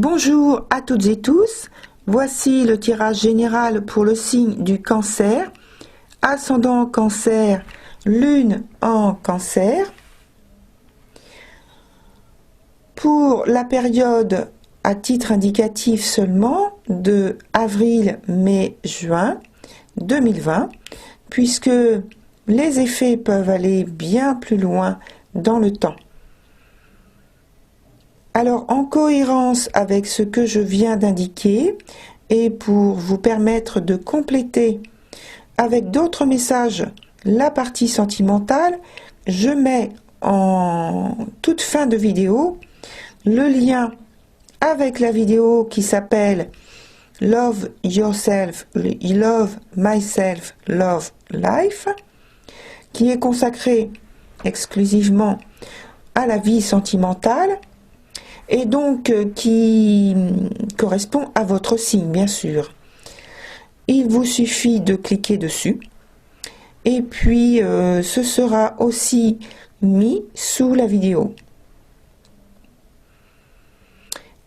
Bonjour à toutes et tous, voici le tirage général pour le signe du Cancer, ascendant Cancer, lune en Cancer. Pour la période à titre indicatif seulement de avril, mai, juin 2020, puisque les effets peuvent aller bien plus loin dans le temps. Alors, en cohérence avec ce que je viens d'indiquer, et pour vous permettre de compléter avec d'autres messages la partie sentimentale, je mets en toute fin de vidéo le lien avec la vidéo qui s'appelle Love Yourself, Love Myself, Love Life, qui est consacrée exclusivement à la vie sentimentale, et donc qui correspond à votre signe, bien sûr. Il vous suffit de cliquer dessus, et puis ce sera aussi mis sous la vidéo.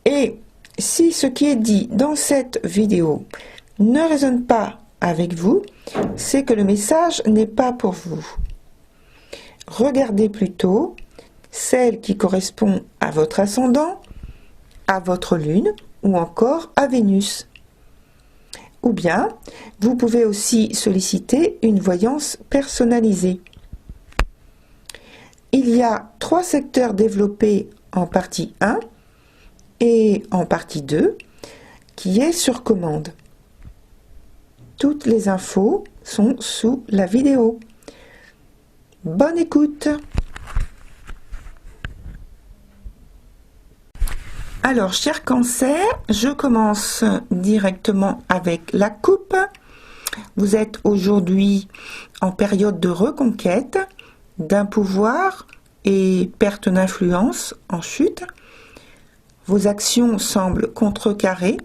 Et si ce qui est dit dans cette vidéo ne résonne pas avec vous, c'est que le message n'est pas pour vous. Regardez plutôt celle qui correspond à votre ascendant, à votre lune ou encore à Vénus. Ou bien, vous pouvez aussi solliciter une voyance personnalisée. Il y a 3 secteurs développés en partie 1 et en partie 2 qui est sur commande. Toutes les infos sont sous la vidéo. Bonne écoute! Alors, cher Cancer, je commence directement avec la coupe. Vous êtes aujourd'hui en période de reconquête d'un pouvoir et perte d'influence en chute. Vos actions semblent contrecarrées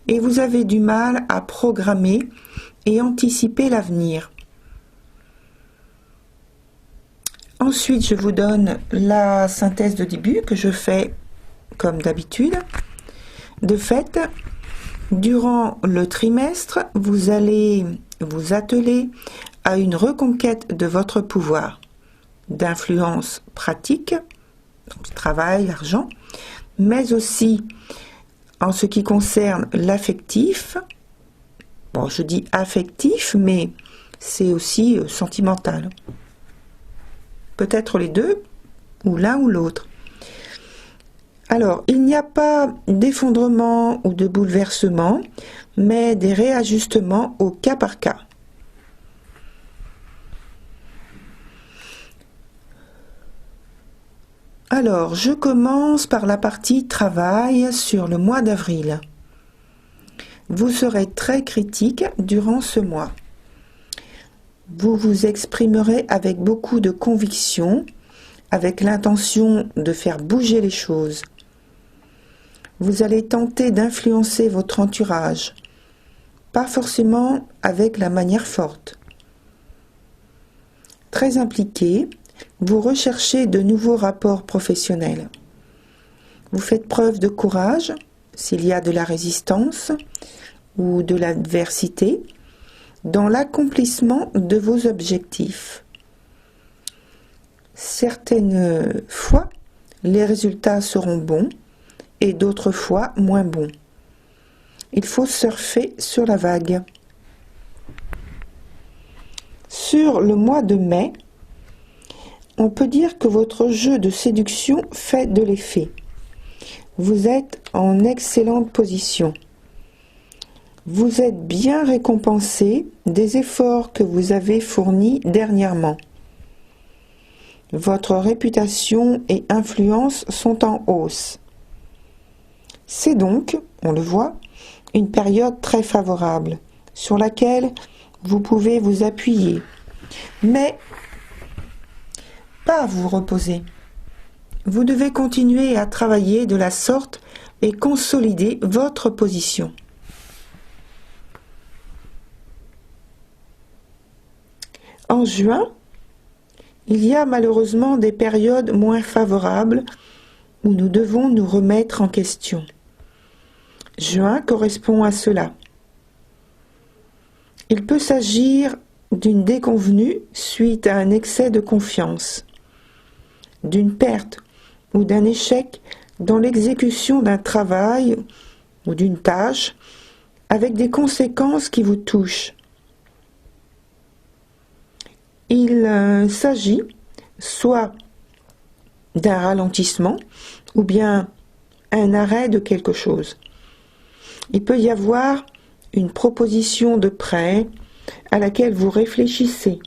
et vous avez du mal à programmer et anticiper l'avenir. Ensuite, je vous donne la synthèse de début que je fais comme d'habitude. De fait, durant le trimestre, vous allez vous atteler à une reconquête de votre pouvoir, d'influence pratique, donc travail, l'argent, mais aussi en ce qui concerne l'affectif. Bon, je dis affectif, mais c'est aussi sentimental. Peut-être les deux, ou l'un ou l'autre. Alors, il n'y a pas d'effondrement ou de bouleversement, mais des réajustements au cas par cas. Alors, je commence par la partie travail sur le mois d'avril. Vous serez très critique durant ce mois. Vous vous exprimerez avec beaucoup de conviction, avec l'intention de faire bouger les choses. Vous allez tenter d'influencer votre entourage, pas forcément avec la manière forte. Très impliqué, vous recherchez de nouveaux rapports professionnels. Vous faites preuve de courage, s'il y a de la résistance ou de l'adversité, dans l'accomplissement de vos objectifs. Certaines fois, les résultats seront bons et d'autres fois moins bons. Il faut surfer sur la vague. Sur le mois de mai, on peut dire que votre jeu de séduction fait de l'effet. Vous êtes en excellente position. Vous êtes bien récompensé des efforts que vous avez fournis dernièrement. Votre réputation et influence sont en hausse. C'est donc, on le voit, une période très favorable sur laquelle vous pouvez vous appuyer, mais pas vous reposer. Vous devez continuer à travailler de la sorte et consolider votre position. En juin, il y a malheureusement des périodes moins favorables où nous devons nous remettre en question. juin correspond à cela. Il peut s'agir d'une déconvenue suite à un excès de confiance, d'une perte ou d'un échec dans l'exécution d'un travail ou d'une tâche avec des conséquences qui vous touchent. Il s'agit soit d'un ralentissement ou bien un arrêt de quelque chose. Il peut y avoir une proposition de prêt à laquelle vous réfléchissez.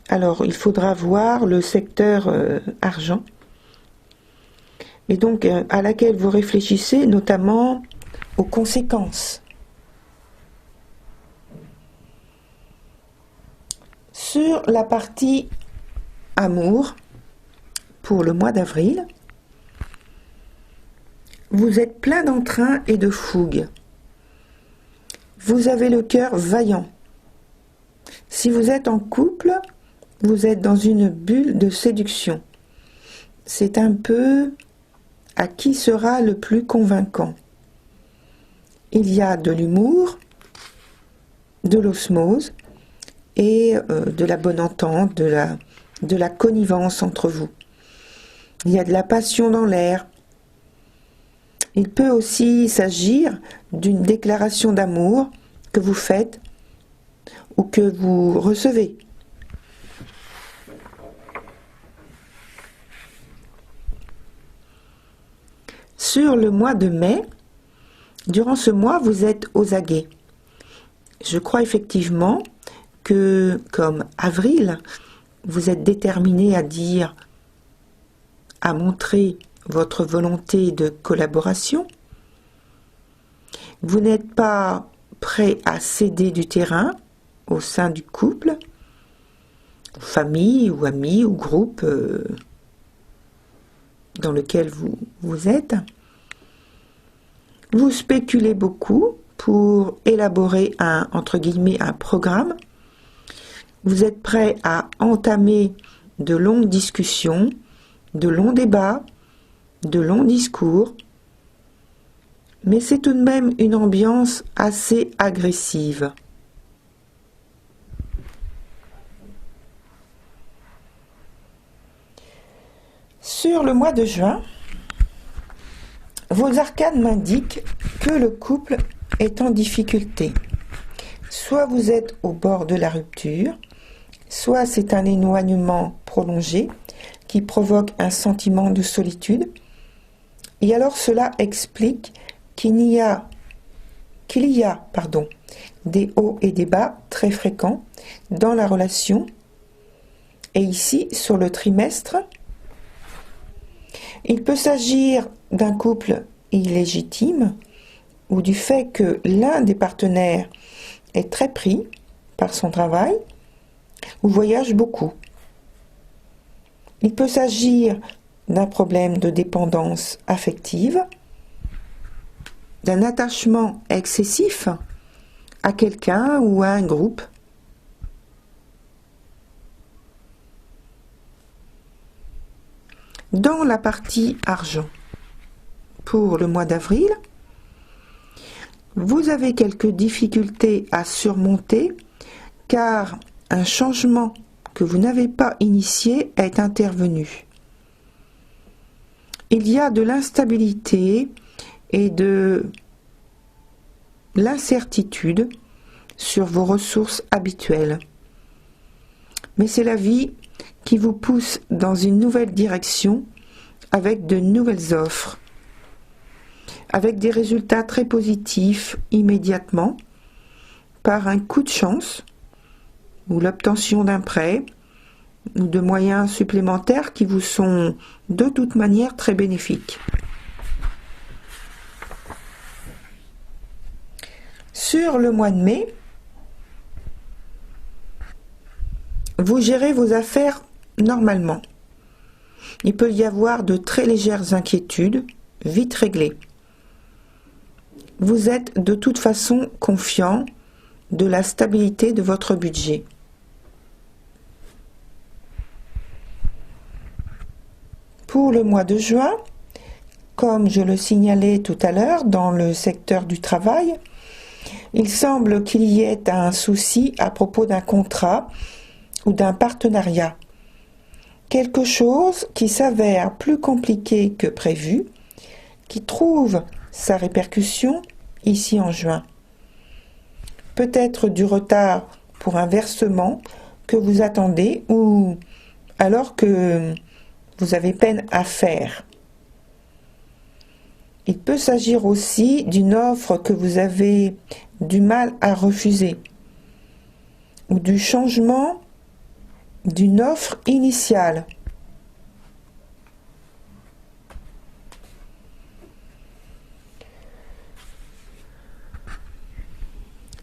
Alors, il faudra voir le secteur argent, et donc à laquelle vous réfléchissez notamment aux conséquences. Sur la partie amour, pour le mois d'avril, vous êtes plein d'entrain et de fougue. Vous avez le cœur vaillant. Si vous êtes en couple, vous êtes dans une bulle de séduction. C'est un peu à qui sera le plus convaincant. Il y a de l'humour, de l'osmose et de la bonne entente, de la connivence entre vous. Il y a de la passion dans l'air. Il peut aussi s'agir d'une déclaration d'amour que vous faites ou que vous recevez. Sur le mois de mai, durant ce mois, vous êtes aux aguets. Je crois effectivement que, comme avril, vous êtes déterminé à montrer votre volonté de collaboration. Vous n'êtes pas prêt à céder du terrain au sein du couple, famille ou amis ou groupe dans lequel vous êtes. Vous spéculez beaucoup pour élaborer entre guillemets, un programme. Vous êtes prêt à entamer de longues discussions, de longs débats, de longs discours, mais c'est tout de même une ambiance assez agressive. Sur le mois de juin, vos arcanes m'indiquent que le couple est en difficulté. Soit vous êtes au bord de la rupture, soit c'est un éloignement prolongé qui provoque un sentiment de solitude. Et alors cela explique qu'il y a des hauts et des bas très fréquents dans la relation. Et ici, sur le trimestre, il peut s'agir d'un couple illégitime ou du fait que l'un des partenaires est très pris par son travail ou voyage beaucoup. Il peut s'agir d'un problème de dépendance affective, d'un attachement excessif à quelqu'un ou à un groupe. Dans la partie argent, pour le mois d'avril, vous avez quelques difficultés à surmonter car un changement que vous n'avez pas initié est intervenu. Il y a de l'instabilité et de l'incertitude sur vos ressources habituelles. Mais c'est la vie qui vous pousse dans une nouvelle direction avec de nouvelles offres, avec des résultats très positifs immédiatement, par un coup de chance ou l'obtention d'un prêt ou de moyens supplémentaires qui vous sont de toute manière très bénéfiques. Sur le mois de mai, vous gérez vos affaires normalement. Il peut y avoir de très légères inquiétudes, vite réglées. Vous êtes de toute façon confiant de la stabilité de votre budget. Pour le mois de juin, comme je le signalais tout à l'heure dans le secteur du travail, il semble qu'il y ait un souci à propos d'un contrat ou d'un partenariat. Quelque chose qui s'avère plus compliqué que prévu, qui trouve sa répercussion ici en juin. Peut-être du retard pour un versement que vous attendez ou alors que vous avez peine à faire. Il peut s'agir aussi d'une offre que vous avez du mal à refuser ou du changement d'une offre initiale.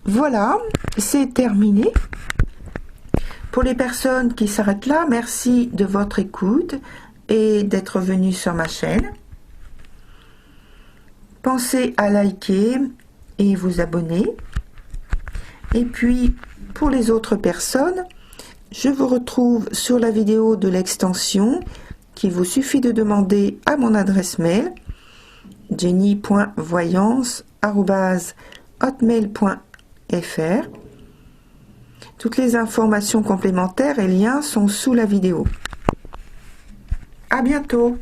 Voilà, c'est terminé. Pour les personnes qui s'arrêtent là, merci de votre écoute et d'être venus sur ma chaîne. Pensez à liker et vous abonner. Et puis, pour les autres personnes, je vous retrouve sur la vidéo de l'extension qu'il vous suffit de demander à mon adresse mail jenny.voyance@hotmail.fr. Toutes les informations complémentaires et liens sont sous la vidéo. À bientôt!